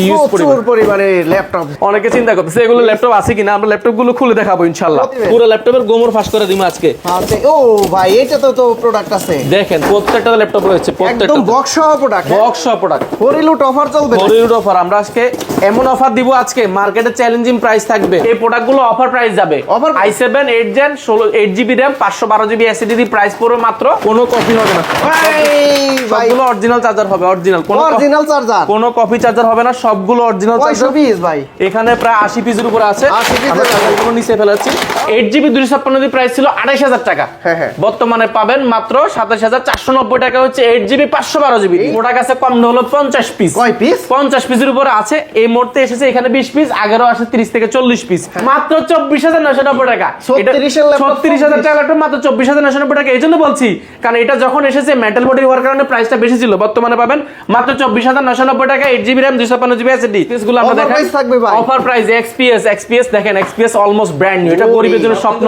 Huge পরিমাণে laptop. অনেকে চিন্তা করতেছে এগুলো ল্যাপটপ আছে কিনা, আমরা ল্যাপটপ গুলো খুলে দেখাবো ইনশাআল্লাহ। পুরো ল্যাপটপের গোমর ফাঁস করে দিমু আজকে। আচ্ছা, ও ভাই এটা তো প্রোডাক্ট আছে, দেখেন প্রত্যেকটা ল্যাপটপ রয়েছে, প্রত্যেকটা একদম বক্স সহ প্রোডাক্ট, বক্স সহ প্রোডাক্ট। হরিলুট অফার চলবে, হরিলুট অফার। আমরা আজকে এমন অফার দিব, আজকে মার্কেটে চ্যালেঞ্জিং প্রাইস থাকবে। এই প্রোডাক্টগুলো অফার প্রাইস যাবে। i7 8 gen 8GB RAM 512GB SSD price পুরো মাত্র, কোনো কপি হবে না সবগুলো অরিজিনাল চার্জার হবে, অরিজিনাল চার্জার, কোনো কপি চার্জার হবে না, সবগুলো অরিজিনাল চার্জার। পিস ভাই এখানে প্রায় 80 পিসের উপর আছে, 80 পিস আমরা চার্জারগুলো নিচে ফেলেছি। 8GB 256GB প্রাইস ছিল 28000 টাকা, বর্তমানে পাবেন মাত্র 27490 টাকা হচ্ছে 8GB 512GB। প্রোডাক্ট আছে কম না হলো 50 পিস। কয় পিস? 50 পিসের উপর আছে। এই মুহূর্তে এসেছে এখানে 20 পিস, আগেরও আসে 30 থেকে 40 পিস, মাত্র 24990 টাকা। 36000 টাকা ল্যাপটপ মাত্র 24990 টাকা। এই জন্য বলছি কারণ এটা যখন এসেছে মেটাল বডি হওয়ার কারণে প্রাইসটা বেশি ছিল, বর্তমানে পাবেন মাত্র 24990 টাকা 8GB RAM 256GB SSD। পিসগুলো আমরা দেখাই অফার প্রাইস। XPS দেখেন, XPS অলমোস্ট ব্র্যান্ড নিউ, এটা গরিবের জন্য স্বপ্ন।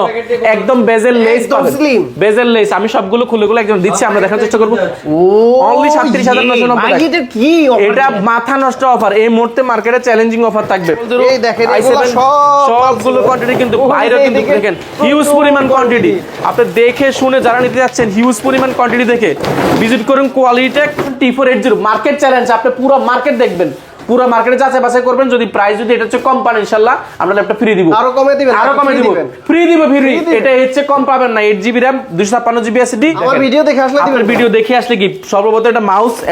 একদম বেজেল লেস পাবেন, বেজেল লেস। আমি সবগুলো খুলে একদম দিচ্ছি, আমরা দেখার চেষ্টা করব। অনলি 37990 টাকা। এটা কি অফার? এটা মাথা নষ্ট অফার। এই মুহূর্তে মার্কেটে চ্যালেঞ্জিং অফার থাকবে। এই দেখেন এগুলো সবগুলো কোয়ান্টিটি কিন্তু বাইরে কিন্তু দেখেন হিউজ পরিমাণ কোয়ান্টিটি। আপনি দেখে শুনে যারা নিতে যাচ্ছেন হিউজ পরিমাণ কোয়ান্টিটি দেখে ভিজিট করুন কোয়ালিটেক T480 মার্কেট চ্যালেঞ্জ। আপনি পুরো মার্কেট দেখবেন, পুরো মার্কেটে যাচাই বাছাই করবেন। যদি প্রাইস যদি এটা হচ্ছে কম পান ইনশাআল্লাহ আমরা ল্যাপটপ ফ্রি দিব, আরো কমে দিবেন, ফ্রি দিব। এটা হচ্ছে কম পাবেন না। 8GB RAM 256GB SSD। আমার ভিডিও দেখে আসলে দিবেন, ভিডিও দেখে আসলে কি সর্বপ্রথম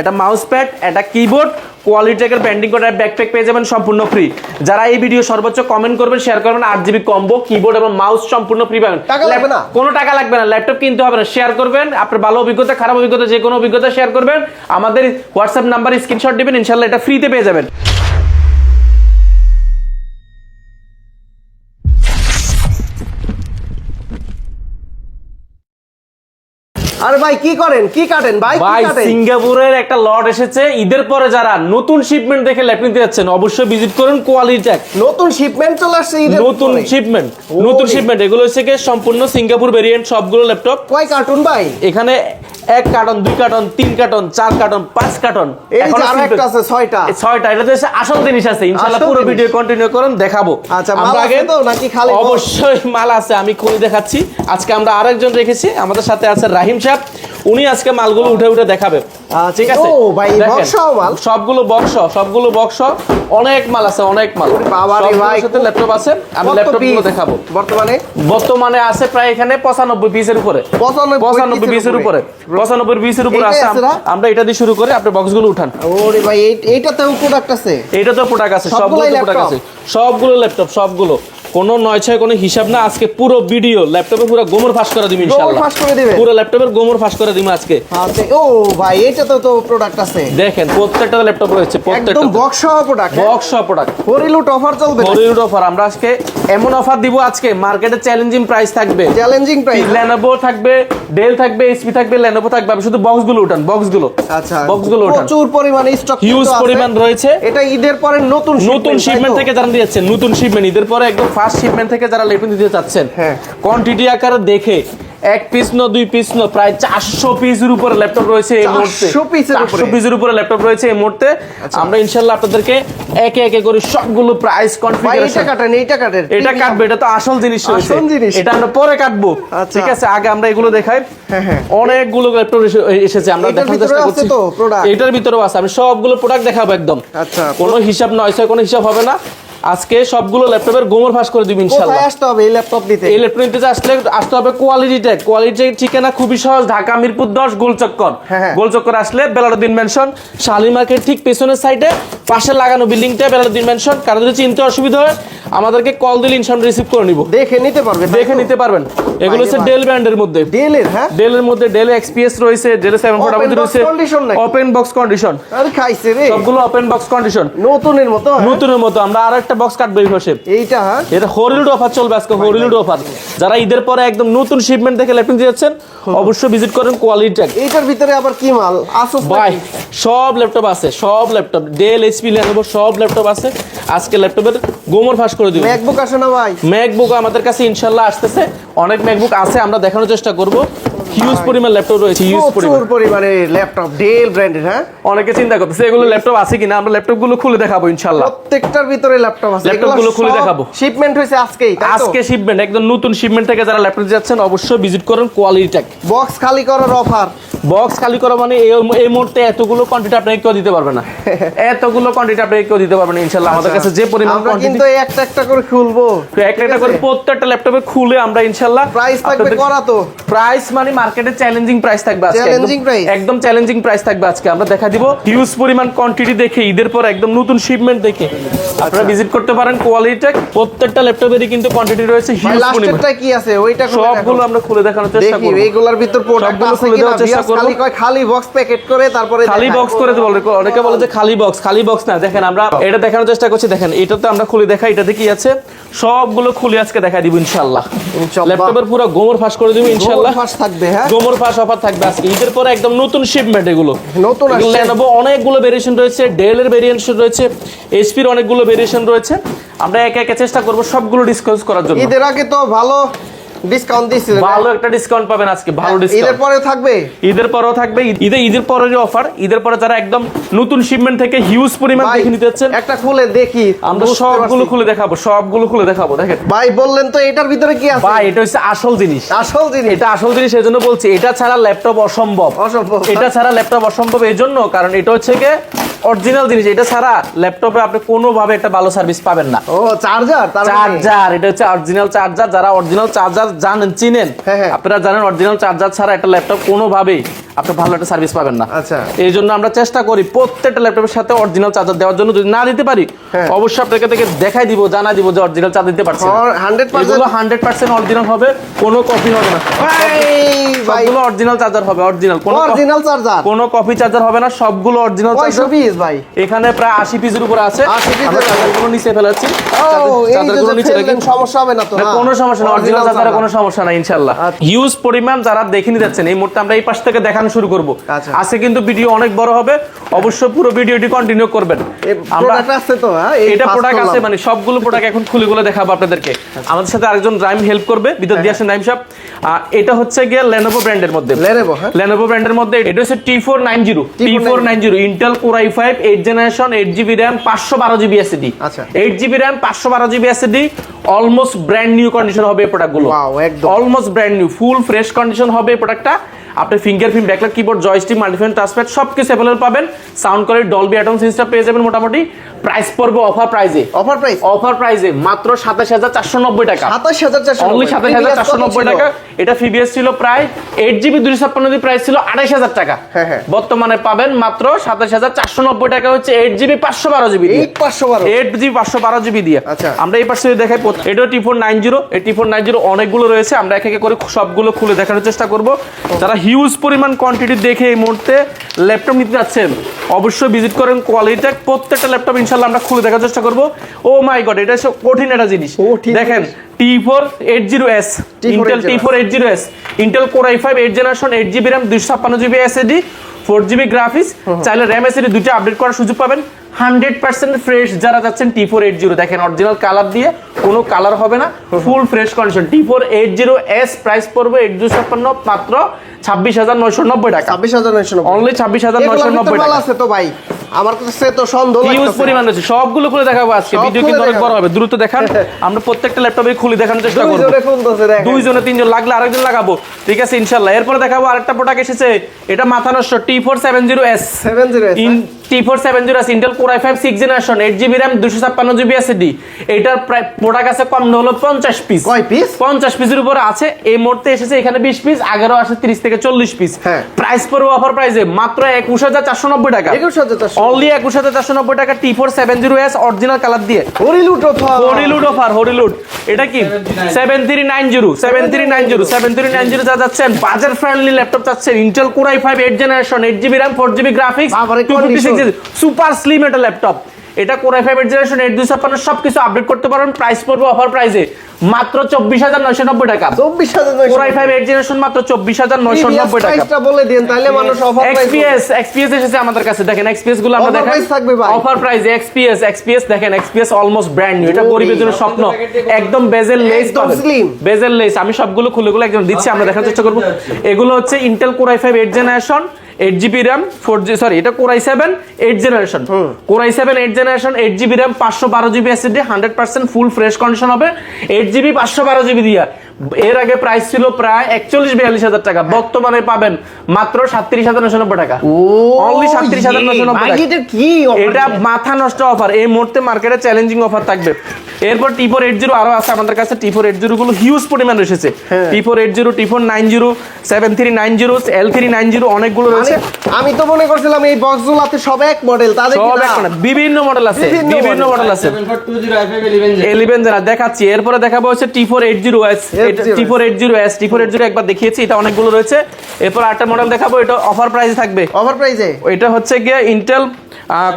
এটা মাউস প্যাড, এটা কিবোর্ড, কোয়ালিটেকের ব্র্যান্ডিং করা ব্যাকপ্যাক পেয়ে যাবেন সম্পূর্ণ ফ্রি। যারা এই ভিডিও সর্বোচ্চ কমেন্ট করবেন, শেয়ার করবেন, 8GB কম্বো কিবোর্ড এবং মাউস সম্পূর্ণ ফ্রি পাবেন। টাকা লাগবে না, কোনো টাকা লাগবে না, ল্যাপটপ কিনতে হবে না। শেয়ার করবেন, আপনার ভালো অভিজ্ঞতা খারাপ অভিজ্ঞতা যে কোনো অভিজ্ঞতা শেয়ার করবেন, আমাদের হোয়াটসঅ্যাপ নাম্বার স্ক্রিনশট দিবেন, ইনশাআল্লাহ এটা ফ্রিতে পেয়ে যাবেন। আরে ভাই কি করেন, কি কাটেন ভাই? সিঙ্গাপুরের একটা লট এসেছে ঈদের পরে। যারা নতুন শিপমেন্ট দেখে ল্যাপটপ নিতে যাচ্ছেন অবশ্যই ভিজিট করুন কোয়ালিটেক। নতুন শিপমেন্ট চলে আসছে ঈদের, নতুন শিপমেন্ট এগুলো হচ্ছে সম্পূর্ণ সিঙ্গাপুর ভেরিয়েন্ট সবগুলো ল্যাপটপ। কয় কার্টুন ভাই? এখানে 1 carton 2 carton 3 carton 4 carton 5 carton, এখন আরেকটা আছে 6টা। এটাতে আসল জিনিস আছে। ইনশাআল্লাহ পুরো ভিডিও কন্টিনিউ করুন, দেখাবো। আচ্ছা, মাল আছে তো নাকি খালি? অবশ্যই মাল আছে, আমি খুলে দেখাচ্ছি। আজকে আমরা আরেকজন রেখেছি, আমাদের সাথে আছে রাহিম সাহেব, উনি আজকে মালগুলো উঠে দেখাবে। ঠিক আছে? ও ভাই বক্স মাল, সবগুলো বক্স, অনেক মাল আছে, অনেক মাল। বাবা রে ভাই, সাথে ল্যাপটপ আছে, আমি ল্যাপটপগুলো দেখাবো। বর্তমানে আছে প্রায় এখানে 95 পিসের উপরে, 95 পিসের উপরে, 95 পিসের উপরে আছে। আমরা এটা দিয়ে শুরু করে আপনি বক্সগুলো উঠান। ওরে ভাই এইটাতেও প্রোডাক্ট আছে, এইটাতেও প্রোডাক্ট আছে, সবগুলো প্রোডাক্ট আছে, সবগুলো ল্যাপটপ, সবগুলো কোনো 9-6 কোনো হিসাব না। আজকে পুরো ভিডিও ল্যাপটপে পুরো গোমর ফাঁস করে দিবেন ইনশাআল্লাহ, পুরো ল্যাপটপের গোমর ফাঁস করে দিবেন আজকে। আচ্ছা, ও ভাই এটাতেও তো প্রোডাক্ট আছে, দেখেন প্রত্যেকটা ল্যাপটপ রয়েছে, প্রত্যেকটা একদম বক্স সহ প্রোডাক্ট। হরিলুট অফার চলবে, হরিলুট অফার। আমরা আজকে এমন অফার দিব, আজকে মার্কেটে চ্যালেঞ্জিং প্রাইস থাকবে, চ্যালেঞ্জিং প্রাইস। Lenovo থাকবে, ডেল থাকবে, এইচপি থাকবে, Lenovo থাকবে। আপনি শুধু বক্সগুলো উঠান, বক্সগুলো। আচ্ছা, বক্সগুলো উঠান, প্রচুর পরিমাণে স্টক, হিউজ পরিমাণ রয়েছে। এটা ঈদের পরে নতুন শিপমেন্ট থেকে যারা দিয়েছেন, নতুন শিপমেন্ট ঈদের পরে একদম ফার্স্ট শিপমেন্ট থেকে যারা ল্যাপটপ দিতে চাচ্ছেন, কোয়ান্টিটি আকারে দেখে 1 পিস না 2 পিস না প্রায় 400 পিসের উপরে ল্যাপটপ রয়েছে এই মুহূর্তে, 400 পিসের উপরে ল্যাপটপ রয়েছে এই মুহূর্তে। আমরা ইনশাআল্লাহ আপনাদেরকে একে একে করে সবগুলো প্রাইস কনফিগারেশন, এইটা কাটবে, এটা তো আসল জিনিস রয়েছে, এটা আমরা পরে কাটবো। ঠিক আছে, আগে আমরা এগুলো দেখাই। অনেকগুলো ল্যাপটপ এসেছে, আমরা দেখার চেষ্টা করছি। এটার ভিতরেও আছে, আমি সবগুলো প্রোডাক্ট দেখাবো একদম। আচ্ছা, কোনো হিসাব নয়, কোনো হিসাব হবে না। আজকে সবগুলো ল্যাপটপের গোমর ফাঁস করে দিবেন ইনশাআল্লাহ। কোথায় আসতে হবে এই ল্যাপটপ নিতে? এই ল্যাপটপ নিতে আসতে হবে কোয়ালিটেক। ঠিকানা খুবই সহজ, ঢাকা মিরপুর 10 গোলচক্কর। গোলচক্কর আসলে বেলালউদ্দিন মেনশন, শালি মার্কেট ঠিক পেছনের সাইডে পাশে লাগানো বিল্ডিংটা বেলালউদ্দিন মেনশন। কারো যদি চিনতে অসুবিধা হয় আমাদেরকে কল দিলে ইনশাআল্লাহ রিসিভ করে নিব, দেখে নিতে পারবেন। এগুলো হচ্ছে ডেল ব্র্যান্ডের মধ্যে, ডেলের মধ্যে ডেল XPS রয়েছে, ডেল 740 রয়েছে, ওপেন বক্স কন্ডিশন। আরে খাইছে রে, সবগুলো ওপেন বক্স কন্ডিশন, নতুনের মতো। আমরা আরেকটা বক্স কাটবো এই পাশে, এটা হরিলুট অফার চলবে আজকে, হরিলুট অফার। যারা ঈদের পরে একদম নতুন শিপমেন্ট দেখে ল্যাপটপ দিয়েছেন অবশ্যই ভিজিট করেন কোয়ালিটেক। এইটার ভিতরে আবার কি মাল? আসুস ভাই সব ল্যাপটপ আছে, সব ল্যাপটপ ডেল, এইচপি, Lenovo সব ল্যাপটপ আছে। আজকে ল্যাপটপের গোমর ফাঁস করে দিব। ম্যাকবুক আসে না ভাই? ম্যাকবুক আমাদের কাছে ইনশাআল্লাহ আসতেছে, অনেক ম্যাকবুক আছে, আমরা দেখানোর চেষ্টা করব। হিউজ পরিমাণ ল্যাপটপ রয়েছে, হিউজ পরিমাণ। প্রচুর পরিমাণে ল্যাপটপ ডেল ব্র্যান্ডের। হ্যাঁ, অনেকে চিন্তা করতেছে এগুলো ল্যাপটপ আছে কিনা, আমরা ল্যাপটপ গুলো খুলে দেখাবো ইনশাআল্লাহ। প্রত্যেকটার ভিতরে ল্যাপটপ আছে, ল্যাপটপ গুলো খুলে দেখাবো। শিপমেন্ট হয়েছে আজকেই, তাই তো? আজকে শিপমেন্ট, একদম নতুন শিপমেন্ট থেকে যারা ল্যাপটপ যাচ্ছেন অবশ্যই ভিজিট করুন কোয়ালিটি টেক। বক্স খালি করার অফার। বক্স খালি করা মানে এই মুহূর্তে এতগুলো কোয়ান্টিটি আপনাকে কেউ দিতে পারবে না, এতগুলো কোয়ান্টিটি আপনাকে কেউ দিতে পারবে না ইনশাআল্লাহ। আমাদের কাছে যে পরিমাণ আমরা কোয়ান্টিটি, কিন্তু একটা একটা করে খুলবো, একটা একটা করে প্রত্যেকটা ল্যাপটপে খুলে আমরা ইনশাআল্লাহ প্রাইস থাকবে করা তো। প্রাইস মানে মার্কেটে চ্যালেঞ্জিং প্রাইস থাকবে আজকে, Challenging price? একদম চ্যালেঞ্জিং প্রাইস থাকবে আজকে। আমরা দেখা দিব হিউজ পরিমাণ কোয়ান্টিটি দেখে, ঈদের পর একদম নতুন শিপমেন্ট দেখে আপনারা ভিজিট করতে পারেন কোয়ালিটি টেক। প্রত্যেকটা ল্যাপটপেরই কিন্তু কোয়ান্টিটি রয়েছে ভাই হিউজ পরিমাণ। লাস্টেরটা কি আছে ওইটা খুলে সবগুলো দেখো। আমরা খুলে দেখানোর চেষ্টা দেখি করব। এইগুলোর ভিতর প্রোডাক্ট সবগুলো আছে খুলে কিনা। দেওয়ার চেষ্টা বিয়াস করব। খালি কয় খালি বক্স প্যাকেট করে তারপরে খালি দেখায়। বক্স করে বলে, অনেকে বলে যে খালি বক্স, খালি বক্স না। দেখেন আমরা এটা দেখানোর চেষ্টা করছি, দেখেন এটাতে আমরা খুলে দেখাই, এটাতে কি আছে সবগুলো খুলে আজকে দেখাই দিব ইনশাআল্লাহ। ইনশাআল্লাহ। ল্যাপটপের পুরো গোমর ফাঁস করে দিব ইনশাআল্লাহ। ফাস্ট থাকবে। হ্যাঁ, গোমর ফাঁস অফার থাকবে আজকে ঈদের পরে, একদম নতুন শিপমেন্ট এগুলো। নতুন আসছে। Lenovo অনেকগুলো ভেরিয়েশন রয়েছে, ডেলের ভেরিয়েশন রয়েছে, এইচপির অনেকগুলো ভেরিয়েশন রয়েছে। আমরা একে একে চেষ্টা করব সবগুলো ডিসকাউন্ট করার জন্য। ঈদের আগে তো ভালো ডিসকাউন্ট দিছিলেন। ভালো একটা ডিসকাউন্ট পাবেন আজকে, ভালো ঈদের ডিসকাউন্ট। পরেও থাকবে। ঈদের পরেও থাকবে, ঈদের পরের অফার। ঈদের পরে যারা একদম নতুন শিপমেন্ট থেকে হিউজ পরিমাণ ভাই, দেখে নিতে যাচ্ছেন, একটা খুলে দেখি, আমরা বুঝতে সবগুলো পারছি। খুলে দেখাবো, সবগুলো খুলে দেখাবো। দেখেন ভাই বললেন তো এটার ভিতরে কি আছে? ভাই, এটা হচ্ছে আসল জিনিস, আসল জিনিস। এটা আসল জিনিস। এজন্য বলছি এটা ছাড়া ল্যাপটপ অসম্ভব, অসম্ভব। এটা ছাড়া ল্যাপটপ অসম্ভব। এই জন্য কারণ এটা হচ্ছে গিয়ে অরিজিনাল জিনিস। এটা ছাড়া ল্যাপটপে আপনি কোনোভাবে একটা ভালো সার্ভিস পাবেন না। ও চার্জার, তার মানে চার্জার, এটা হচ্ছে অরিজিনাল চার্জার। যারা অরিজিনাল চার্জার জানেন, চিনেন, হ্যাঁ, হ্যাঁ। আপনারা জানেন অরিজিনাল চার্জার ছাড়া একটা ল্যাপটপ কোনোভাবেই আপনি ভালো একটা সার্ভিস পাবেন না। আচ্ছা। এই জন্য আমরা চেষ্টা করি প্রত্যেকটা ল্যাপটপের সাথে অরিজিনাল চার্জার দেওয়ার জন্য। যদি না দিতে পারি হ্যাঁ। অবশ্যই আপনাকে থেকে দেখাই দিব, জানা দিব যে অরিজিনাল চার্জার দিতে পারছি না। 100% এগুলো 100% অরিজিনাল হবে, কোনো কপি হবে না। ভাই সবগুলো অরিজিনাল চার্জার হবে, অরিজিনাল, অরিজিনাল চার্জার। কোনো কপি চার্জার হবে না, সবগুলো অরিজিনাল কয়শো চার্জার। পিস ভাই? এখানে প্রায় 80 পিসের উপরে আছে। 80 পিসের আমরা চার্জারগুলো নিচে ফেলাচ্ছি, ও এই যে চার্জারগুলো নিচে ফেললেন, রাখি। সমস্যা হবে না তো? না, না? কোনো সমস্যা না, অরিজিনাল চার্জারে কোনো সমস্যা নাই ইনশাআল্লাহ। আচ্ছা। হিউজ পরিমাণ যারা দেখে নিতে যাচ্ছেন এই মুহূর্তে, আমরা এই পাশ থেকে দেখানো শুরু করব। আচ্ছা। আজকে কিন্তু ভিডিও অনেক বড় হবে, অবশ্যই পুরো ভিডিওটি কন্টিনিউ করবেন। আমরা প্রোডাক্ট আছে তো? হ্যাঁ, এই এটা ফার্স্ট প্রোডাক্ট আছে, করলাম। মানে সবগুলো প্রোডাক্ট এখন খুলে খুলে দেখাবো আপনাদেরকে। আমাদের সাথে আরেকজন রাইম হেল্প করবে, ভিতর দিয়ে আসেন রাইম সাহেব। এটা হচ্ছে গিয়ে Lenovo ব্র্যান্ডের মধ্যে, Lenovo, হ্যাঁ। Lenovo ব্র্যান্ডের মধ্যে এটা হচ্ছে T490 Intel Core i5 8th generation 8GB RAM 512GB SSD। আচ্ছা। 8GB RAM 512GB SSD, almost brand new condition হবে এই প্রোডাক্টগুলো। Wow, একদম। Almost brand new, full fresh condition হবে এই প্রোডাক্টটা। আপনি fingerprint, backlight, keyboard, joystick, multifunction touchpad সবকিছু अवेलेबल পাবেন। Sound quality Dolby Atmos system পেয়ে যাবেন মোটামুটি। প্রাইস পড়বে অফার প্রাইসে, অফার প্রাইস অফার প্রাইসে মাত্র 27490 টাকা। 27490, অনলি 27490 টাকা। এটা ফিবিএস ছিল প্রায় 8GB 256GB, প্রাইস ছিল 28000 টাকা। হ্যাঁ, হ্যাঁ। বর্তমানে পাবেন মাত্র 27490 টাকা হচ্ছে 8GB 512GB দিয়ে। 512 8GB 512GB দিয়ে। আচ্ছা। আমরা এই পাশে দেখাই, এটা T490, এই T490 অনেকগুলো রয়েছে, আমরা এক এক করে সবগুলো খুলে দেখানোর চেষ্টা করব। যারা হিউজ পরিমাণ কোয়ান্টিটি দেখে এই মুহূর্তে ল্যাপটপ নিতে যাচ্ছেন অবশ্যই ভিজিট করেন কোয়ালিটি টেক। প্রত্যেকটা ল্যাপটপ ইনশাআল্লাহ আমরা খুলে দেখার চেষ্টা করব। ও মাই গড, এটা কঠিন একটা জিনিস। কঠিন দেখেন T480S, Intel T480S, Intel Core i5 8th generation 8GB RAM 256GB SSD, 4GB graphics. চাইলে RAM SSD দুটো আপডেট করার সুযোগ পাবেন। 100% ফ্রেশ যারা যাচ্ছেন T480, দেখেন অরিজিনাল কালার দিয়ে, কোনো কালার হবে না, ফুল ফ্রেশ কন্ডিশন। T480S প্রাইস পড়বে 8256 মাত্র 26990 টাকা। 26990, অনলি 26990 টাকা। আছে তো ভাই? আমার কাছে তো সন্দেহ হিউজ লাগতেছে। পরিমাণ রয়েছে, সবগুলো খুলে দেখাবো আজকে। সব ভিডিও খুলে কিন্তু অনেক দেখাবো। বড় হবে, দ্রুত দেখান। আমরা প্রত্যেকটা ল্যাপটপে খুলে দেখানোর চেষ্টা করব। দুইজনে খুলতেছে, দেখেন। দুইজনে তিনজন লাগলে আরেকজন লাগাবো, ঠিক আছে ইনশাআল্লাহ। এরপর দেখাবো আরেকটা প্রোডাক্ট এসেছে, এটা মাথা নষ্ট T470S, 70S, T470S Intel Core i5 6th generation 8GB RAM 256GB SSD। এটার প্রায় প্রোডাক্ট আছে কম না হলো 50 পিস। কয় পিস? 50 পিসের উপরে আছে। এই মুহূর্তে এসেছে এখানে 20 পিস, আগেরও আসে 30 থেকে 40 পিস। হ্যাঁ। প্রাইস পড়বে অফার প্রাইসে মাত্র 21490 টাকা। 21490, অনলি 21490 টাকা T470S অরিজিনাল কালার দিয়ে। হরিলুট অফার, হরিলুড অফার, হরিলুড। এটা কি 7390 যা যাচ্ছেন বাজার ফ্রেন্ডলি ল্যাপটপ চাচ্ছেন, Intel Core i5 8th generation 8GB RAM 4GB graphics বাবারে, 256 সুপার স্লিম একটা ল্যাপটপ। এটা কোরাই 5 জেনারেশন 8256 সবকিছু আপডেট করতে পারবেন। প্রাইস পড়বে অফার প্রাইসে মাত্র 24990 টাকা। 24990 কোরাই 5 জেনারেশন মাত্র 24990 টাকা। প্রাইসটা বলে দেন তাহলে মানুষ অফার প্রাইস এক্সপিএস এসেছে আমাদের কাছে। দেখেন এক্সপিএস গুলো আমরা দেখাই, প্রাইস থাকবে ভাই অফার প্রাইস এক্সপিএস দেখেন, এক্সপিএস অলমোস্ট ব্র্যান্ড নিউ। এটা গরিবের জন্য স্বপ্ন। একদম বেজেল লেস একদম পাবেন, slim। বেজেল লেস। আমি সবগুলো খুলে একদম দিচ্ছি, আমরা দেখার চেষ্টা করব। এগুলো হচ্ছে Intel Core i 5 8 generation 8GB RAM 4G sorry এটা Core i 7 8 generation, Core i 7 8 generation 8GB RAM 512GB SSD 100% full fresh condition হবে। 8GB 512GB দিয়া এর আগে প্রাইস ছিল প্রায় 41-42 টাকা, বর্তমানে পাবেন মাত্র 37,990 টাকা। অনলি 37,990 টাকা। এটা কি এটা মাথা নষ্ট অফার, এই মুহূর্তে মার্কেটে চ্যালেঞ্জিং অফার থাকবে। এরপর T480 আরো আছে আমাদের কাছে। T480 গুলো হিউজ পরিমাণ এসেছে। T480 T490 7390 L390 অনেকগুলো রয়েছে। আমি তো মনে করছিলাম এই বক্সগুলোতে সব এক মডেল, তাদের কি সব না? একটা না, বিভিন্ন মডেল আছে, বিভিন্ন বিভিন্ন মডেল আছে। 11 যারা দেখাচ্ছি, এরপরে দেখাবো হচ্ছে T480S, T480 একবার দেখিয়েছি, এটা অনেকগুলো রয়েছে। এরপর আরেকটা মডেল দেখাবো, এটা অফার প্রাইসে থাকবে। অফার প্রাইসে এটা হচ্ছে গিয়ে Intel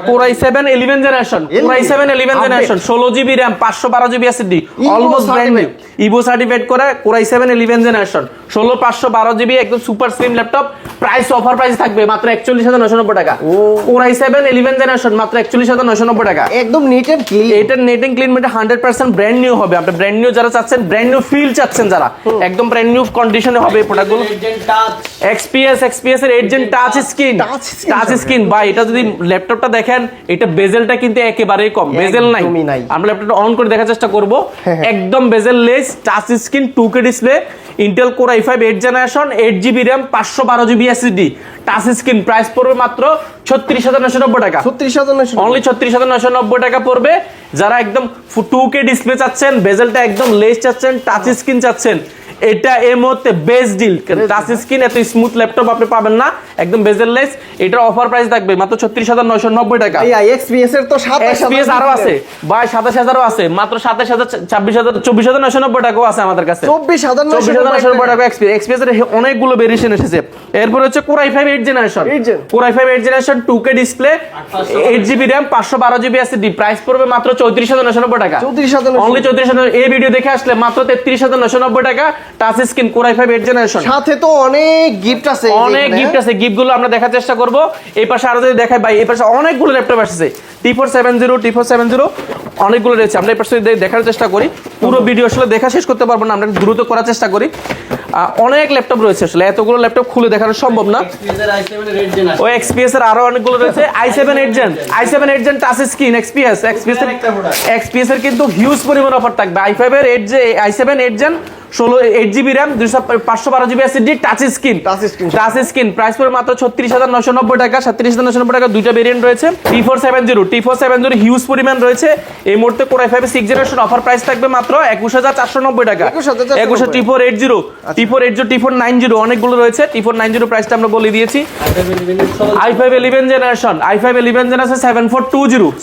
core i 7 11 generation, Core i 7 11 generation 16GB RAM 512GB SSD almost brand new, Ivo certified করে কোরাই 7 11 জেনারেশন 16 512GB একদম super slim laptop. Price offer price থাকবে মাত্র 41,990 টাকা। কোরাই 7 11 জেনারেশন মাত্র 41,990 টাকা। একদম নিট এন্ড ক্লিন। এটা নেট এন্ড ক্লিন, এটা 100% ব্র্যান্ড নিউ হবে। আপনি ব্র্যান্ড নিউ যারা চাচ্ছেন, ব্র্যান্ড নিউ ফিল চাচ্ছেন যারা, একদম ব্র্যান্ড নিউ কন্ডিশনে হবে এই প্রোডাক্টগুলো। এক্সপিএস এর এজেন্ট টাচ স্ক্রিন ভাই, এটা যদি ল্যাপটপটা দেখেন, এটা বেজেলটা কিন্তু একেবারেই কম, বেজেল নাই। আমরা ল্যাপটপটা অন করে দেখার চেষ্টা করব, একদম বেজেল less, touch screen, 2K display, Intel Core i 5 8 generation 8GB RAM 512GB SSD touch screen. Price পড়বে মাত্র 36,990 টাকা। 36,990 অনলি 36,990 টাকা পড়বে। যারা একদম 2K ডিসপ্লে চাচ্ছেন, বেজেলটা একদম লেস চাচ্ছেন, টাচ স্ক্রিন চাচ্ছেন, এটা এই মুহূর্তে বেস্ট ডিল। টাচ স্ক্রিন এত স্মুথ ল্যাপটপ আপনি পাবেন না, একদম বেজেললেস। এটার অফার প্রাইস থাকবে মাত্র 36,990 টাকা। এই এক্সপিএস এর তো 27,000 এক্সপিএস আরো আছে ভাই, 27,000 আছে, মাত্র 27,000 26,000 24,990 টাকাও আছে আমাদের কাছে। 24,990 টাকা এক্সপিএস এর অনেকগুলো ভেরিয়েশন এসেছে। এরপর হচ্ছে core i 5 8 generation, core i 5 8 generation 2K display 8GB RAM 512GB SSD price পড়বে মাত্র 34,990 টাকা। 34,990 অনলি 34,000। এই ভিডিও দেখে আসলে মাত্র 33,990 টাকা। টাচ স্ক্রিন কোরাই 5 8 জেনারেশন, সাথে তো অনেক গিফট আছে, অনেক গিফট আছে। গিফটগুলো আমরা দেখার চেষ্টা করব। এই পাশে আরো যদি দেখাই ভাই, এই পাশে অনেকগুলো ল্যাপটপ আসছে। T470 অনেকগুলো রয়েছে। আমরা এই পাশে দেখার চেষ্টা করি, পুরো ভিডিও আসলে দেখা শেষ করতে পারবো না, আমরা দ্রুত করার চেষ্টা করি। অনেক ল্যাপটপ রয়েছে, আসলে এতগুলো ল্যাপটপ খুলে দেখানো সম্ভব না। ও এক্সপিএস এর আরো অনেকগুলো রয়েছে। i7 8 gen touch screen, XPS এর কিন্তু হিউজ পরিমাণ অফার থাকবে। i5 এর i7 8 gen 8GB RAM 512GB SSD touch screen price পড়বে মাত্র 36,990 টাকা। 37,990 টাকা দুইটা ভেরিয়েন্ট রয়েছে। T470 হিউজ পরিমাণ রয়েছে। এই মুহূর্তে কোরাই 5 6 জেনারেশন অফার প্রাইস থাকবে মাত্র 21,490 টাকা। 21 T480 T490 অনেকগুলো রয়েছে। T490 প্রাইসটা আমরা বলে দিয়েছি। i5 11 জেনারেশন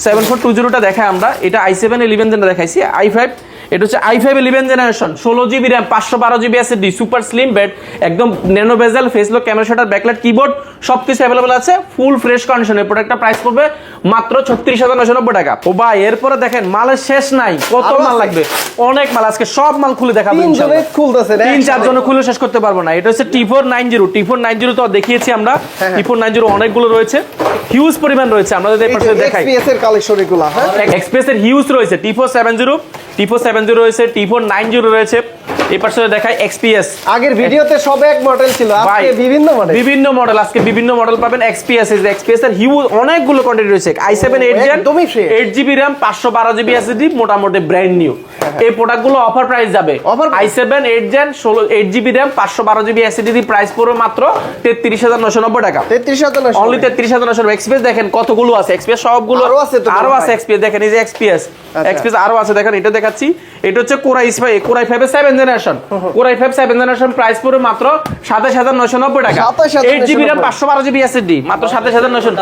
7420 টা দেখাই আমরা। এটা i7 11 জেন দেখাইছি। i5 এটা হচ্ছে i5 11 generation 16GB RAM 512GB SSD super slim bed, একদম nano bezel, face lock, camera shutter, backlight, keyboard সবকিছু अवेलेबल আছে। ফুল ফ্রেশ কন্ডিশনে প্রোডাক্টটা প্রাইস পড়বে মাত্র 36,990 টাকা। ও ভাই এরপরে দেখেন মালের শেষ নাই, কত মাল লাগবে, অনেক মাল। আজকে সব মাল খুলে দেখাবো ইনশাআল্লাহ। তিন চার জন খুলে শেষ করতে পারবো না। এটা হচ্ছে T490 তো দেখিয়েছি আমরা। T490 অনেকগুলো রয়েছে, হিউজ পরিমাণ রয়েছে। আমরা যদি এই পাশে দেখাই এক্সপিএস এর কালেকশন এগুলো, হ্যাঁ এক্সপ্রেস এর হিউজ রয়েছে। T470 রয়েছে, T490 রয়েছে। এই পাশে দেখাই এক্সপিএস। আগের ভিডিওতে সব এক মডেল ছিল, আজকে বিভিন্ন মডেল আজকে বিভিন্ন মডেল পাবেন। এক্সপিএস এর হিউজ অনেকগুলো কোয়ান্টিটি রয়েছে। i7 8 gen 8GB RAM 512GB SSD মোটামুটি ব্র্যান্ড নিউ। এই প্রোডাক্টগুলো অফার প্রাইস যাবে। i7 8 gen 8GB RAM 512GB SSD the price পড়বে মাত্র 33,990 টাকা। 33,990 অনলি 33,990। এক্সপিএস দেখেন কতগুলো আছে, এক্সপিএস সবগুলো আরো আছে। এক্সপিএস দেখেন, এই যে এক্সপিএস আরো আছে দেখেন। এটা দেখাচ্ছি, এটা হচ্ছে core i 5 7 generation generation, core i5 7 generation price পড়বে মাত্র 27990 টাকা। 8GB RAM 512GB SSD মাত্র 27990।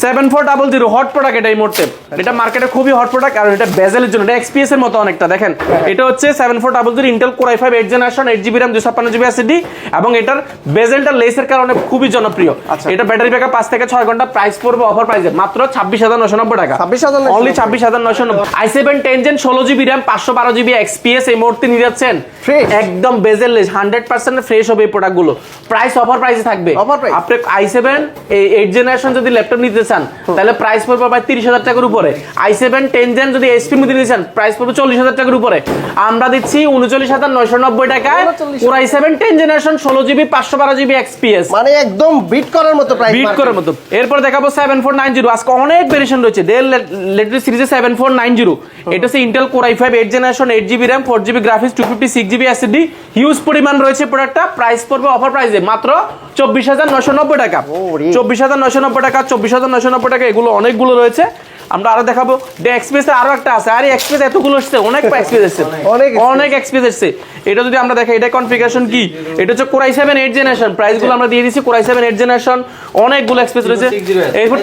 7400 হট প্রোডাক্ট এটা এই মুহূর্তে, এটা মার্কেটে খুবই হট প্রোডাক্ট। আর এটা বেজেলের জন্য, এটা XPS এর মতো অনেকটা দেখেন। এটা হচ্ছে 7400 Intel core i5 8 generation 8GB RAM 256GB SSD এবং এটার বেজেলটা লেসের কারণে খুবই জনপ্রিয়। এটা ব্যাটারি ব্যাকআপ 5 থেকে 6 ঘন্টা। প্রাইস পড়বে অফার প্রাইসে মাত্র 26990 টাকা, only 26990। i7 10 gen 16GB RAM 512GB XPS এই মুহূর্তে নিয়ে যাচ্ছেন একদম বেজেললেস 100% ফ্রেশ হবে এই প্রোডাক্টগুলো। প্রাইস অফার প্রাইসে থাকবে। আপনি i7 8 জেনারেশন যদি ল্যাপটপ নিতে চান তাহলে প্রাইস পড়বে প্রায় 30000 টাকার উপরে। i7 10 জেন যদি HP মধ্যে নিতে চান প্রাইস পড়বে 40000 টাকার উপরে। আমরা দিচ্ছি 39990 টাকায় core i7 10 generation 16GB 512GB XPS, মানে একদম বিট করার মতো প্রাইস, বিট করার মতো। এরপর দেখাবো 7490। আজকে অনেক ভেরিয়েশন রয়েছে ডেল লেটেস্ট সিরিজে 7490। এটা হচ্ছে Intel core i5 8 generation 8GB RAM 4GB graphics 256GB SSD, huge পরিমাণ রয়েছে প্রোডাক্টটা। প্রাইস পড়বে অফার প্রাইসে মাত্র 24990 টাকা, 24990 টাকা, 24990 টাকা। এগুলো অনেকগুলো রয়েছে, আমরা আরো দেখাবো। এক্সপ্রেস আরো একটা আছে, আরে এক্সপ্রেস এতগুলো আসছে, অনেক এক্সপ্রেস আসছে, অনেক এক্সপ্রেস আসছে। এটা যদি আমরা দেখি এটা কনফিগারেশন কি, এটা হচ্ছে কোর i7 8 জেনারেশন, প্রাইস গুলো আমরা দিয়ে দিয়েছি। কোর i7 8 জেনারেশন অনেকগুলো এক্সপ্রেস রয়েছে। এরপর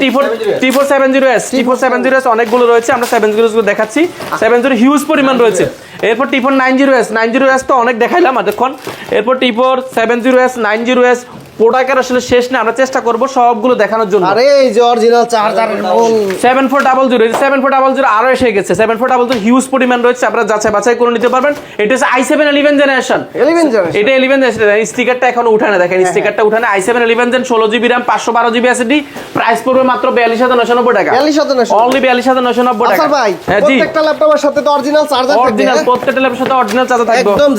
T470S অনেকগুলো রয়েছে, আমরা 70s গুলো দেখাচ্ছি। 70 হিউজ পরিমাণ রয়েছে। এরপর T490S তো অনেক দেখাইলাম এতক্ষণ। এরপর T470S 90S প্রোডাক্টের আসলে শেষ না, আমরা চেষ্টা করব সবগুলো দেখানোর জন্য। আরে এই যে অরিজিনাল চার্জার 7400 আরো এসে গেছে। 7400 হিউজ পরিমাণ রয়েছে, আপনারা যাচাই বাছাই করে নিতে পারবেন। এটা হচ্ছে i7 11 জেনারেশন, এটা 11 জেনারেশন। স্টিকারটা এখনো উঠানে, দেখেন স্টিকারটা উঠানে। i7 11 gen 16GB RAM 512GB SSD, price পড়বে মাত্র 42990 টাকা, অনলি 42990 টাকা। আচ্ছা ভাই, প্রত্যেকটা ল্যাপটপের সাথে তো অরিজিনাল চার্জার থাকবে। অরিজিনাল প্রত্যেকটা ল্যাপটপের সাথে অরিজিনাল চার্জার থাকবে, একদম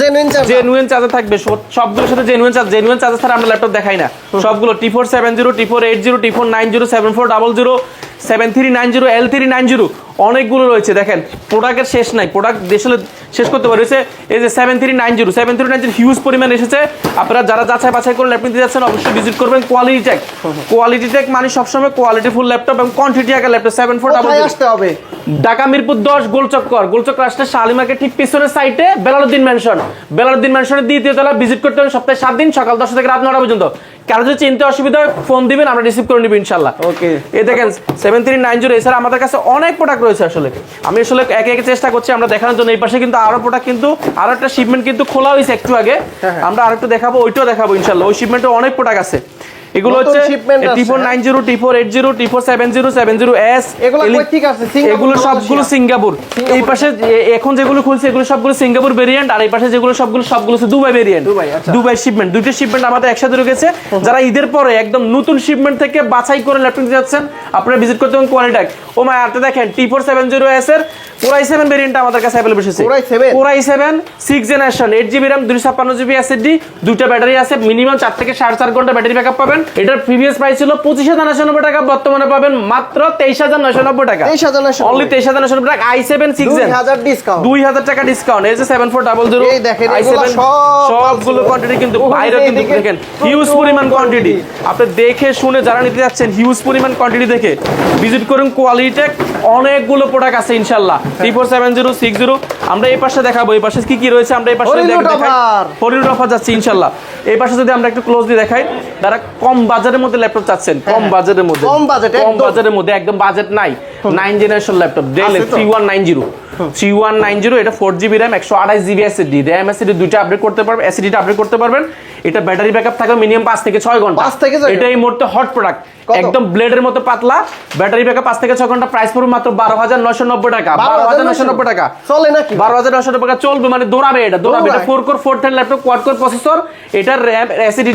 জেনুইন চার্জার থাকবে। সবগুলোর সাথে জেনুইন চার্জার ছাড়া আমরা ল্যাপটপ দেখাই না। সবগুলো T470, T480, T490, 7400, 7390, L390 অনেকগুলো রয়েছে। দেখেন প্রোডাক্টের শেষ নাই, প্রোডাক্ট আসলে শেষ করতে পারে। এই যে 7390 হিউজ পরিমাণ এসেছে। আপনারা যারা যাচাই বাছাই করে ল্যাপটপ নিতে যাচ্ছেন অবশ্যই ভিজিট করবেন কোয়ালিটি টেক মানে সবসময় কোয়ালিটিফুল ল্যাপটপ এবং কোয়ান্টিটি আকার ল্যাপটপ। 7400 আসতে হবে ঢাকা মিরপুর 10 গোলচক্কর আসলে শালিমার্কেট ঠিক পিছনের সাইডে বেলালউদ্দিন ম্যানশনের দ্বিতীয় তলা। ভিজিট করতে হবে সপ্তাহে 7 দিন, সকাল 10 থেকে রাত 9টা পর্যন্ত। কারো যদি চিনতে অসুবিধা হয় ফোন দিবেন, আমরা রিসিভ করে নিব ইনশাআল্লাহ। ওকে, এই দেখেন 7390। এছাড়া আমাদের কাছে অনেক প্রোডাক্ট রয়েছে। আসলে আমি আসলে একে একে চেষ্টা করছি আমরা দেখানোর জন্য। এই পাশে কিন্তু আরো প্রোডাক্ট, কিন্তু আরো একটা শিপমেন্ট কিন্তু খোলা হয়েছে একটু আগে, আমরা আরেকটু দেখাবো, ওইটাও দেখাবো ইনশাআল্লাহ। ওই শিপমেন্টে অনেক প্রোডাক্ট আছে। এগুলো হচ্ছে T490, T480, T470, 70S, এগুলো সবগুলো সিঙ্গাপুর। এই পাশে এখন যেগুলো খুলছে এগুলো সবগুলো সিঙ্গাপুর ভেরিয়েন্ট, আর এই পাশে যেগুলো সবগুলো হচ্ছে দুবাই ভেরিয়েন্ট। দুবাই শিপমেন্ট, দুইটা শিপমেন্ট আমাদের একসাথে ঢুকেছে। যারা ঈদের পরে একদম নতুন শিপমেন্ট থেকে বাছাই করে ল্যাপটপ নিতে যাচ্ছেন আপনারা ভিজিট করতে পারেন কোয়ালিটেক। ও মাই আরটা দেখেন T470S এর কোর i7 ভেরিয়েন্ট আমাদের কাছে अवेलेबल এসেছে। Core i7 6 generation 8GB RAM 256GB SSD, দুইটা ব্যাটারি আছে, মিনিমাম 4 থেকে 4.5 ঘন্টা ব্যাটারি ব্যাকআপ পাবেন। এটার প্রিভিয়াস প্রাইস ছিল 25990 টাকা, বর্তমানে পাবেন মাত্র 23990 টাকা, অনলি 23990 টাকা। i7 6 জেন 2000 টাকা ডিসকাউন্ট। এই যে 7400, এই দেখেন i7 সবগুলো কোয়ান্টিটি কিন্তু বাইরে কিন্তু দেখেন হিউজ পরিমাণ কোয়ান্টিটি। আপনি দেখে শুনে যারা নিতে যাচ্ছেন হিউজ পরিমাণ কোয়ান্টিটি দেখে ভিজিট করুন কোয়ালিটেক। অনেকগুলো প্রোডাক্ট আছে ইনশাআল্লাহ। T470, 60 আমরা এই পাশে দেখাবো। এই পাশে কি রয়েছে আমরা এই পাশে দেখাই, হরিণ অফার যাচ্ছে ইনশাআল্লাহ। এই পাশে যদি আমরা একটু ক্লোজলি দেখাই, যারা কম বাজারের মধ্যে ল্যাপটপ চাচ্ছেন, কম বাজারের মধ্যে একদম বাজেট নাই, 9 জেনারেশন ল্যাপটপ ডেল 3190, এটা 4GB RAM 128GB SSD, RAM SSD দুইটা আপডেট করতে পারবেন, SSD টা আপডেট করতে পারবেন। এটা ব্যাটারি ব্যাকআপ থাকবে মিনিমাম 5 থেকে 6 ঘন্টা। এটা এই মুহূর্তে হট প্রোডাক্ট, একদম ব্লেডের মতো পাতলা, ব্যাটারি ব্যাকআপ 5 থেকে 6 ঘন্টা। প্রাইস পড়বে মাত্র 12990 টাকা, 12990 টাকা চলে নাকি? 12990 টাকা চলবে, মানে দৌড়াবে। এটা 4 core 410 laptop, quad core processor. এটার RAM SSD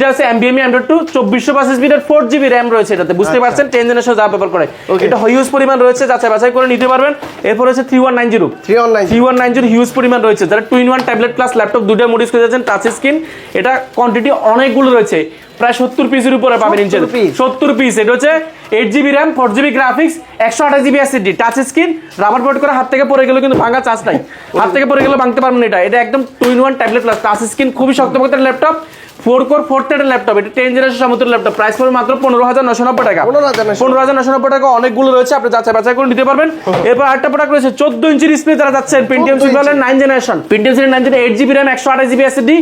টা আছে NVMe M.2 2405 SSD এর 4GB RAM রয়েছে এটাতে, বুঝতে পারছেন 10 জেনারেশন যা ব্যবহার করে। এটা হিউজ পরিমাণ রয়েছে, যাচাই বাছাই করে নিতে পারবেন। এরপর হচ্ছে 3190 হিউজ পরিমাণ রয়েছে। যারা 2-in-1 ট্যাবলেট প্লাস ল্যাপটপ দুটো মডিফাই করে যাচ্ছেন, টাচ স্ক্রিন, এটা কোয়ান্টিটি অনেকগুলো রয়েছে, প্রায় 70 পিসের উপরে পাবেন ইনশাআল্লাহ। 70 পিস। এটা হচ্ছে 8GB RAM 4GB graphics 128GB SSD, touch screen, rubber board করে হাত থেকে পড়ে গেলে কিন্তু ভাঙা চান্স নাই, হাত থেকে পড়ে গেলে ভাঙতে পারবেন। এটা একদম 2-in-1 tablet plus touch screen, খুবই শক্তপোক্ত ল্যাপটপ। 4 কোর 4 থ্রেডের ল্যাপটপ, এটা 10 জেনারেশন সমতুল্য ল্যাপটপ, প্রাইস পড়বে মাত্র 15990 টাকা। 15990 টাকা, অনেকগুলো রয়েছে, আপনি যাচাই বাছাই করে নিতে পারবেন। এরপর আরেকটা প্রোডাক্ট রয়েছে 14 ইঞ্চি ডিসপ্লে যারা যাচ্ছেন, Pentium সিরিজের 9 generation, Pentium series 9 generation 8GB RAM 128GB SSD,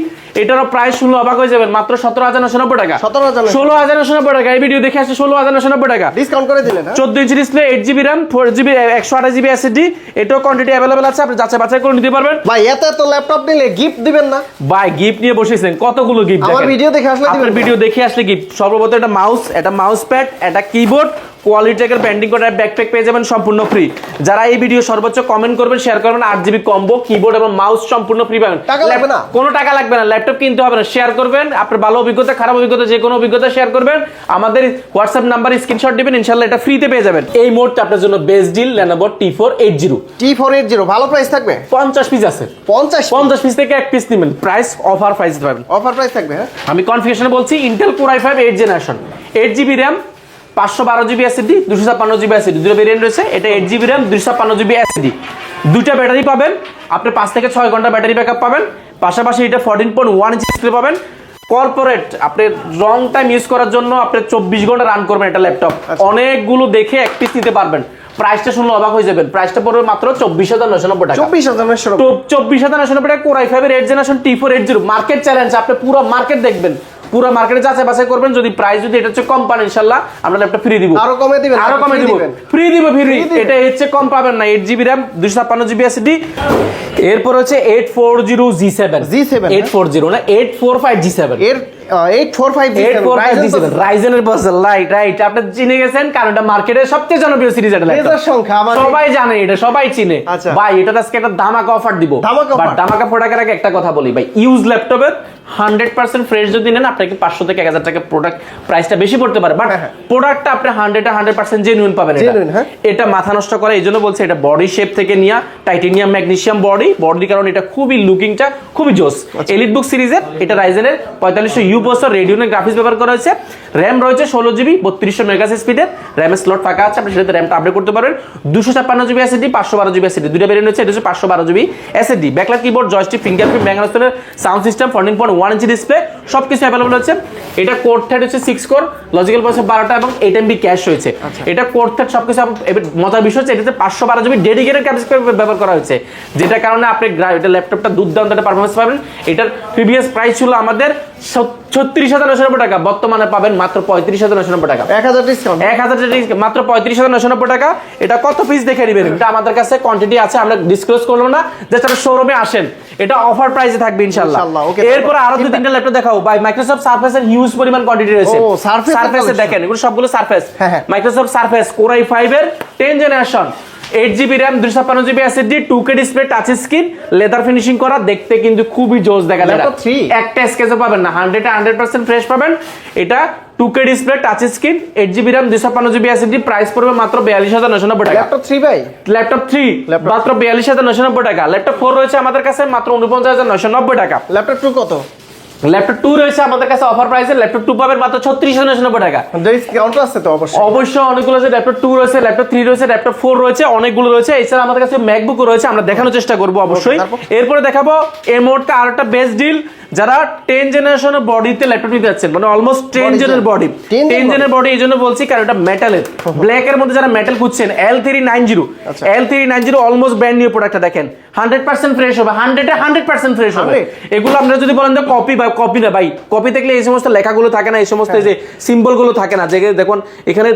এটারও প্রাইস শুনলে অবাক হয়ে যাবেন, মাত্র 17990 টাকা। 16990 টাকা, এই ভিডিও দেখে আসছে 16990 টাকা, ডিসকাউন্ট করে দিলেন। 14 inch display 8GB RAM 4GB 128GB SSD, এটাও কোয়ান্টিটি अवेलेबल আছে, আপনি যাচাই বাছাই করে নিতে পারবেন। ভাই এত ল্যাপটপ নিলে গিফট দিবেন না? ভাই গিফট নিয়ে বসেছেন, কতগুলো গিফট দেখেন, আমার ভিডিও দেখে আসলে দিবেন, আপনার ভিডিও দেখে আসলে গিফট। সর্বপ্রথম একটা মাউস প্যাড, একটা কিবোর্ড, কোয়ালিটি টেকের ব্যান্ডিং করা ব্যাকপ্যাক পেয়ে যাবেন সম্পূর্ণ ফ্রি। যারা এই ভিডিও সর্বোচ্চ কমেন্ট করবেন, শেয়ার করবেন, 8GB কম্বো কিবোর্ড এবং মাউস সম্পূর্ণ ফ্রি পাবেন। টাকা লাগবে না, কোনো টাকা লাগবে না, ল্যাপটপ কিনতে হবে না, শেয়ার করবেন, আপনার ভালো অভিজ্ঞতা খারাপ অভিজ্ঞতা যে কোনো অভিজ্ঞতা শেয়ার করবেন, আমাদের হোয়াটসঅ্যাপ নাম্বারে স্ক্রিনশট দিবেন, ইনশাআল্লাহ এটা ফ্রিতে পেয়ে যাবেন। এই মুহূর্তে আপনার জন্য বেস্ট ডিল Lenovo T480 ভালো প্রাইস থাকবে, 50 পিস আছে, 50 পিস থেকে এক পিস নেবেন, প্রাইস অফার প্রাইস পাবেন, অফার প্রাইস থাকবে। হ্যাঁ আমি কনফিগারেশন বলছি, Intel Core i5 8 generation, 8GB RAM 512GB SSD 256GB SSD, দুটো ভেরিয়েন্ট রয়েছে, এটা 8GB RAM 256GB SSD, দুইটা ব্যাটারি পাবেন, আপনি 5 থেকে 6 ঘন্টা ব্যাটারি ব্যাকআপ পাবেন, পাশাপাশি এটা 14.1 ইঞ্চি ডিসপ্লে পাবেন। কর্পোরেট আপনি লং টাইম ইউজ করার জন্য আপনি 24 ঘন্টা রান করবেন এটা ল্যাপটপ, অনেকগুলো দেখে এক পিস নিতে পারবেন। প্রাইসটা শুনলে অবাক হয়ে যাবেন, প্রাইসটা পড়বে মাত্র 24990 টাকা। 24990 টাকা, Core i5 এর 8 জেনারেশন T480, মার্কেট চ্যালেঞ্জ, আপনি পুরো মার্কেট দেখবেন, পুরো মার্কেটে যাচাই বাছাই করবেন, যদি প্রাইস যদি এটা হচ্ছে কম পান, ইনশাআল্লাহ আমরা ল্যাপটপ ফ্রি দিব, আরো কমে দিবেন, ফ্রি দিব। এটা হচ্ছে কম পাবেন না, 8GB RAM 256GB SSD। এরপর হচ্ছে 840 G7 840 না 845 G7 এর 845 রাইজেনের প্রসেসর, রাইট, আপনি চিনে গেছেন, কারণ এটা মার্কেটের সবচেয়ে জনপ্রিয় সিরিজ, এটা সবাই জানে, এটা সবাই চিনে। ভাই এটা আজকে একটা ধামাকা অফার দিব, বাট ধামাকা প্রোডাক্টের আগে একটা কথা বলি ভাই, ইউজ ল্যাপটপের 100% ফ্রেশ যদি নেন, আপনাকে 500 থেকে 1000 টাকা প্রোডাক্ট প্রাইসটা বেশি পড়তে পারে, বাট প্রোডাক্টটা আপনি 100% জেনুইন পাবেন। এটা মাথা নষ্ট করে, এইজন্য বলছে এটা বডি শেপ থেকে নিয়া টাইটেনিয়াম ম্যাগনেসিয়াম বডির কারণে এটা খুবই লুকিংটা খুবই জোস। এলিট বুক সিরিজের এটা রাইজেনের 4500U প্রসেসর, রেডিওনের গ্রাফিক্স ব্যবহার করা হয়েছে, র‍্যাম রয়েছে 16GB 3200 মেগাহার্টজ স্পিডের, র‍্যামের স্লট ফাঁকা আছে, আপনি সেটাতে র‍্যামটা আপডেট করতে পারেন। 256GB SSD 512GB SSD, দুটো ভেরিয়েন্ট হচ্ছে, এটা হচ্ছে 512GB SSD, backlight keyboard, joystick, fingerprint, ম্যাগনেসিয়ামের সাউন্ড সিস্টেম, 14.1 ইঞ্চি ডিসপ্লে, সবকিছু अवेलेबल আছে। এটা কোর থ্রেড হচ্ছে 6 কোর, লজিক্যাল প্রসেসর 12টা এবং 8MB ক্যাশ রয়েছে। এটা কোর থ্রেড সবকিছু, মজার বিষয় হচ্ছে এটাতে 512GB ডেডিকেটেড ক্যাপাসিটি ব্যবহার করা হয়েছে, যেটা কারণে আপনি এটা ল্যাপটপটা দুর্দান্ত একটা পারফরম্যান্স পাবেন। এটার প্রিভিয়াস প্রাইস ছিল আমাদের 36,990 টাকা, বর্তমানে পাবেন মাত্র 35,990 টাকা, 1000 ডিসকাউন্ট, মাত্র 35,990 টাকা। এটা কত পিস দেখে নেবেন, এটা আমাদের কাছে কোয়ান্টিটি আছে, আমরা ডিসক্লোজ করলাম না, জাস্ট আপনারা শোরুমে আসেন, এটা অফার প্রাইসে থাকবে ইনশাআল্লাহ। এরপর আরো 2-3টা ল্যাপটপ দেখাবো ভাই, মাইক্রোসফট সারফেসের হিউজ পরিমাণ কোয়ান্টিটি রয়েছে। সারফেসে দেখেন, এগুলো সবগুলো surface, Microsoft surface Core i5 এর 10 generation, 8GB RAM 256GB SSD, 2K display, touch screen, leather finishing করা, দেখতে কিন্তু খুবই জোস দেখা যায়। একটা স্কেচও পাবেন না, 100% ফ্রেশ পাবেন। এটা 2K display, touch screen, 8GB RAM 256GB SSD, price পড়বে মাত্র 42,990 টাকা। ল্যাপটপ 3 মাত্র 42,990 টাকা। ল্যাপটপ 4 রয়েছে আমাদের কাছে মাত্র 49,990 টাকা। ল্যাপটপ 2 কত? ল্যাপটপ 2 রয়েছে আমাদের কাছে অফার প্রাইসে, ল্যাপটপ 2 পাবেন মাত্র 36,990 টাকা। ডিসকাউন্ট আছে তো অবশ্যই অনেকগুলো আছে, ল্যাপটপ 2 রয়েছে, ল্যাপটপ 3 রয়েছে, ল্যাপটপ 4 রয়েছে, অনেকগুলো রয়েছে। এছাড়া আমাদের কাছে ম্যাকবুক রয়েছে, আমরা দেখানোর চেষ্টা করব অবশ্যই। এরপরে দেখাবো এই মুহূর্তে আরেকটা বেস্ট ডিল, যারা 10 জেনারেশনের বডিতে ল্যাপটপ নিতে যাচ্ছেন, মানে অলমোস্ট 10 জেনের বডি, 10 জেনের বডি, এই জন্য বলছি কারণ এটা মেটালের, ব্ল্যাক এর মধ্যে যারা মেটাল খুঁজছেন, L390 অলমোস্ট ব্র্যান্ড নিউ প্রোডাক্টটা দেখেন, 100% ফ্রেশ হবে, 100% ফ্রেশ হবে। এগুলো আপনারা যদি বলেন যে কপি না ভাই, কপি দেখলে এই সমস্ত লেখাগুলো থাকে না, এই সমস্ত যে সিম্বলগুলো থাকে না, যে দেখুন এখানে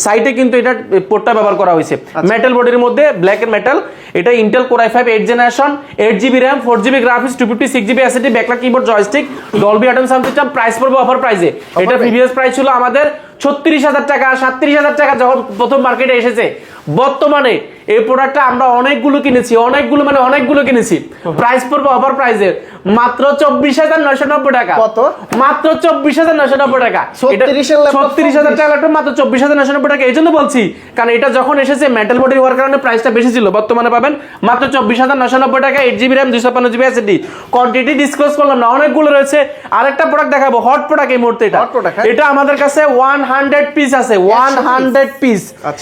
সাইটে কিন্তু এটা পোর্টটা ব্যবহার করা হয়েছে, মেটাল বডির মধ্যে ব্ল্যাক এর মেটাল। এটা Intel Core i5 8 generation, 8GB RAM 4GB graphics, 256GB SSD, backlight keyboard, joystick, Dolby atoms sound system, price পড়বে অফার প্রাইসে। এটা প্রিভিয়াস প্রাইস ছিল আমাদের 36,000 টাকা, 37,000 টাকা যখন প্রথম মার্কেটে এসেছে। বর্তমানে এই প্রোডাক্টটা আমরা অনেকগুলো কিনেছি, অনেকগুলো কিনেছি, প্রাইস পড়বে অফার প্রাইসে মাত্র 24,990 টাকা। কত? মাত্র 24,990 টাকা। 36,000 টাকা ল্যাপটপ মাত্র 24,990 টাকা। এই জন্য বলছি কারণ এটা যখন এসেছে মেটাল বডি হওয়ার কারণে প্রাইসটা বেশি ছিল, বর্তমানে পাবেন মাত্র 24,990 টাকা, 8GB RAM 256GB SSD। Quantity disclose করলাম না, অনেকগুলো রয়েছে। আরেকটা প্রোডাক্ট দেখাবো, হট প্রোডাক্ট এই মুহূর্তে। এটা আমাদের কাছে 100 পিস আছে, 100 পিস।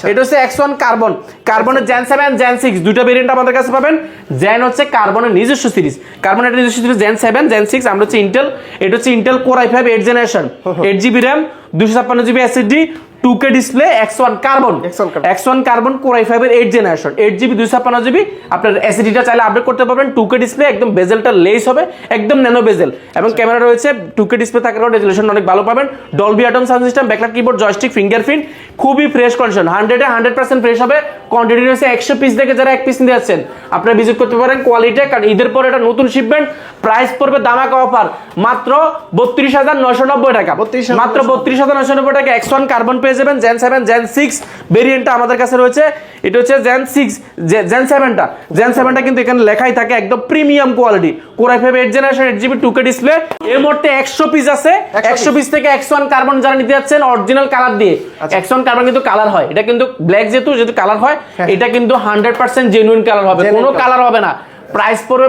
এটা হচ্ছে X1 কার্বন কার্বনের জেন 7 জেন 6 দুটো ভেরিয়েন্ট আমাদের কাছে পাবেন। জেন হচ্ছে কার্বনের নিজস্ব সিরিজ, কার্বনের নিজস্ব সিরিজ জেন 7 জেন 6। আমরা হচ্ছে ইন্টেল, এটা হচ্ছে Intel core i5 8 generation, 8GB RAM, 256GB SSD, 2K display, X1 carbon core i5 এর 8 জেনারেশন, 8GB 256GB। আপনার এসএসডিটা চাইলে আপডেট করতে পারবেন। 2K ডিসপ্লে, একদম বেজেলটা লেস হবে, একদম ন্যানো বেজেল, এবং ক্যামেরা রয়েছে 2K ডিসপ্লে থাকার কারণে রেজোলিউশন অনেক ভালো পাবেন। Dolby atom sound system, backlight keyboard, joystick, fingerprint, খুবই ফ্রেশ কন্ডিশন, 100% ফ্রেশ হবে। কোয়ান্টিটি রয়েছে 100 পিস থেকে, যারা 1 পিস নিতে যাচ্ছেন আপনারা ভিজিট করতে পারেন কোয়ালিটি। কারণ ঈদের পরে এটা নতুন শিপমেন্ট, প্রাইস পড়বে দামাকা অফার মাত্র 32,990 টাকা, মাত্র 32,990 টাকা। X1 কার্বন পেয়ে যাবেন, জেন 7 জেন 6 ভেরিয়েন্টটা আমাদের কাছে রয়েছে। এটা হচ্ছে জেন 6 জেন 7টা কিন্তু এখানে লেখাই থাকে, একদম premium quality, core i5 8 generation, 8GB 2K display. এর মধ্যে 100 পিস আছে, 100 পিস থেকে X1 কার্বন যারা নিতে যাচ্ছেন অরিজিনাল কালার দিয়ে, X1 কার্বন কিন্তু কালার হয়, এটা কিন্তু ব্ল্যাক যেহেতু কালার হয়, এটা কিন্তু 100% জেনুইন কালার হবে, কোনো কালার হবে না। প্রাইস পড়বে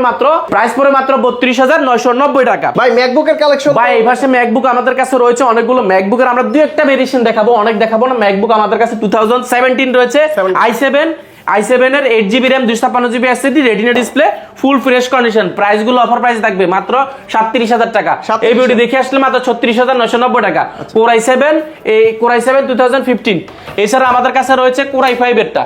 মাত্র 32,990 টাকা। ভাই ম্যাকবুকের কালেকশন, ভাই এই পাশে ম্যাকবুক আমাদের কাছে রয়েছে অনেকগুলো। ম্যাকবুকের আমরা দুই একটা ভেরিয়েশন দেখাবো, অনেক দেখাবো না। ম্যাকবুক আমাদের কাছে 2017 রয়েছে, i7 এর 8GB RAM, 256GB SSD, retina display, ফুল ফ্রেশ কন্ডিশন। প্রাইস গুলো অফার প্রাইস থাকবে মাত্র 37,000 টাকা। এই ভিডিও দেখে আসলে মাত্র 36,990 টাকা। Core i7 2015। এছাড়া আমাদের কাছে রয়েছে কোর i5 এরটা,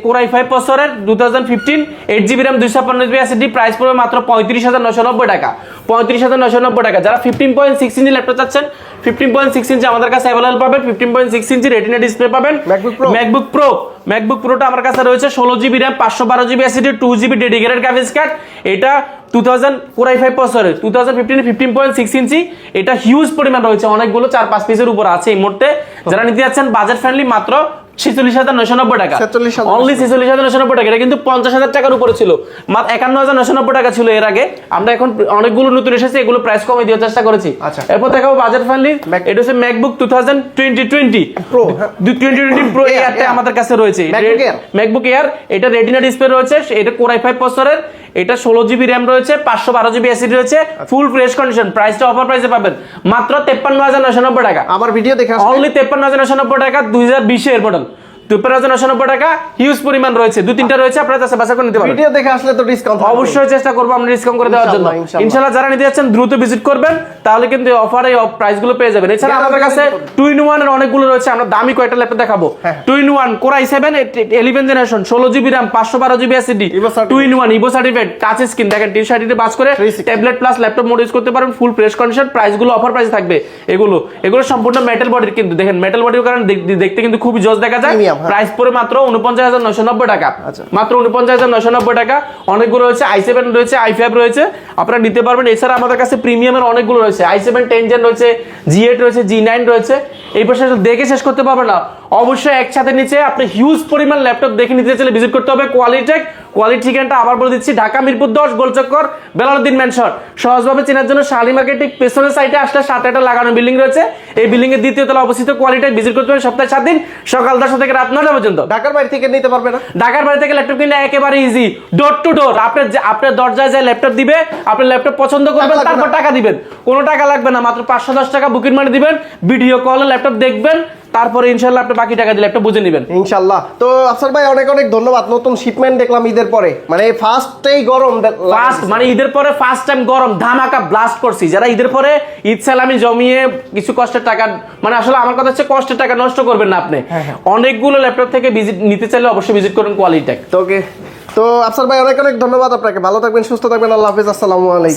কোর i5 প্রসেসরের 2015, 8GB RAM, 256GB SSD, price পড়বে মাত্র 35,990 টাকা, 35,990 টাকা। যারা 15.6 ইঞ্চি ল্যাপটপ চাচ্ছেন, 15.6 ইঞ্চি আমাদের কাছে অ্যাভেলেবল পাবেন। 15.6 ইঞ্চি রেটিনা ডিসপ্লে পাবেন। ম্যাকবুক প্রোটা আমার কাছে রয়েছে 16GB RAM, 512GB SSD, 2GB dedicated graphics card. এটা 2000 কোর i5 প্রসেসরের 2015 15.6 ইঞ্চি। এটা হিউজ পরিমাণ রয়েছে, অনেকগুলো 4-5 পিসের উপর আছে এই মুহূর্তে। যারা নিতে যাচ্ছেন বাজেট ফ্রেন্ডলি, মাত্র 46,990 টাকা, অনলি 46,990 টাকা। এটা কিন্তু 50,000 টাকার উপরে ছিল, মাত্র 51,990 টাকা ছিল এর আগে। আমরা এখন অনেকগুলো নতুন এসেছে, এগুলো প্রাইস কমে দেওয়ার চেষ্টা করেছি। এরপর দেখাবো বাজেট ফ্রেন্ডলি, এটা হচ্ছে ম্যাকবুক 2020 প্রো এয়ারটা আমাদের কাছে রয়েছে, ম্যাকবুক এয়ার। এটা রেটিনা ডিসপ্লে রয়েছে, এটা কোর i5 প্রসেসরের, এটা 16GB RAM রয়েছে, 512GB SSD রয়েছে, ফুল ফ্রেশ কন্ডিশন। প্রাইসটা অফার প্রাইসে পাবেন মাত্র 53,990 টাকা। আমার ভিডিও দেখে অনলি 53,990 টাকা, 2020 এর মডেল, 53,990 টাকা। হিউজ পরিমাণ রয়েছে, 2-3টা রয়েছে, আপনারা কাছে বাসা করে নিতে পারবেন। ভিডিও দেখে আসলে তো ডিসকাউন্ট অবশ্যই চেষ্টা করব আমরা ডিসকাউন্ট করে দেওয়ার জন্য। ইনশাআল্লাহ যারা নিতে যাচ্ছেন দ্রুত ভিজিট করবেন, তাহলে কিন্তু অফারে প্রাইস গুলো পেয়ে যাবেন। এছাড়া আমাদের কাছে 2-in-1 এর অনেকগুলো রয়েছে, আমরা দামি কয়টা ল্যাপটপ দেখাবো। 2-in-1 core i7 11 generation, 16GB RAM, 512GB SSD, 2-in-1 Ivo certified, touch screen, দেখেন টি-শার্টিতে বাস করে tablet plus laptop mode use করতে পারবেন, ফুল ফ্রেশ কন্ডিশন। প্রাইস গুলো অফার প্রাইস থাকবে। এগুলো সম্পূর্ণ মেটাল বডির, কিন্তু দেখেন মেটাল বডির কারণে দেখতে কিন্তু খুবই জোস দেখা যায়। প্রাইস পড়ে মাত্র 49,990 টাকা, মাত্র 49,990 টাকা। অনেকগুলো রয়েছে, i7 রয়েছে, i5 রয়েছে, আপনারা নিতে পারবেন। এছাড়া আমাদের কাছে প্রিমিয়ামের অনেকগুলো রয়েছে, i7 10 জেন রয়েছে, G8 রয়েছে, G9 রয়েছে। এই পাশে দেখে শেষ করতে পারবেন না, অবশ্যই একসাথে নিচে আপনি হিউজ পরিমাণ ল্যাপটপ দেখে নিতে চাইলে ভিজিট করতে হবে কোয়ালিটেক। কোয়ালিটি ঠিকানাটা আবার বলে দিচ্ছি, ঢাকা মিরপুর 10 গোলচক্কর বেলালউদ্দিন ম্যানশন। সহজভাবে চেনার জন্য শালি মার্কেট ঠিক পেছনের সাইডে আসলে সাথে একটা লাগানো বিল্ডিং রয়েছে, এই বিল্ডিং এর দ্বিতীয় তলা অবস্থিত। কোয়ালিটেক ভিজিট করতে হবে সপ্তাহে 7 দিন, সকাল 10টা থেকে রাত 9টা পর্যন্ত। ঢাকার বাইরে থেকে নিতে পারবে না, ঢাকার বাইরে থেকে ল্যাপটপ কিনলে একেবারে ইজি, ডোর টু ডোর। আপনার দরজায় যায় ল্যাপটপ দিবে, আপনি ল্যাপটপ পছন্দ করবেন, তারপর টাকা দিবেন। কোনো টাকা লাগবে না, মাত্র 510 টাকা বুকিং মানি দিবেন, ভিডিও কলে ল্যাপটপ দেখবেন, তারপরে ইনশাআল্লাহ আপনি বাকি টাকা দিলে একটা বুঝে নেবেন ইনশাআল্লাহ। তো আফসার ভাই অনেক ধন্যবাদ। নতুন শিপমেন্ট দেখলাম ঈদের পরে, মানে ফার্স্টেই গরম, মানে ঈদের পরে ফার্স্ট টাইম গরম ধামাকা ব্লাস্ট করছি। যারা ঈদের পরে ঈদ সালামি জমিয়ে কিছু কষ্টের টাকা, মানে আসলে আমার কথা হচ্ছে কষ্টের টাকা নষ্ট করবেন না আপনি। অনেকগুলো ল্যাপটপ থেকে ভিজিট নিতে চাইলে অবশ্যই ভিজিট করুন কোয়ালিটেক। তো আফসার ভাই অনেক ধন্যবাদ আপনাকে। ভালো থাকবেন, সুস্থ থাকবেন, আল্লাহ হাফেজ, আসসালামু আলাইকুম।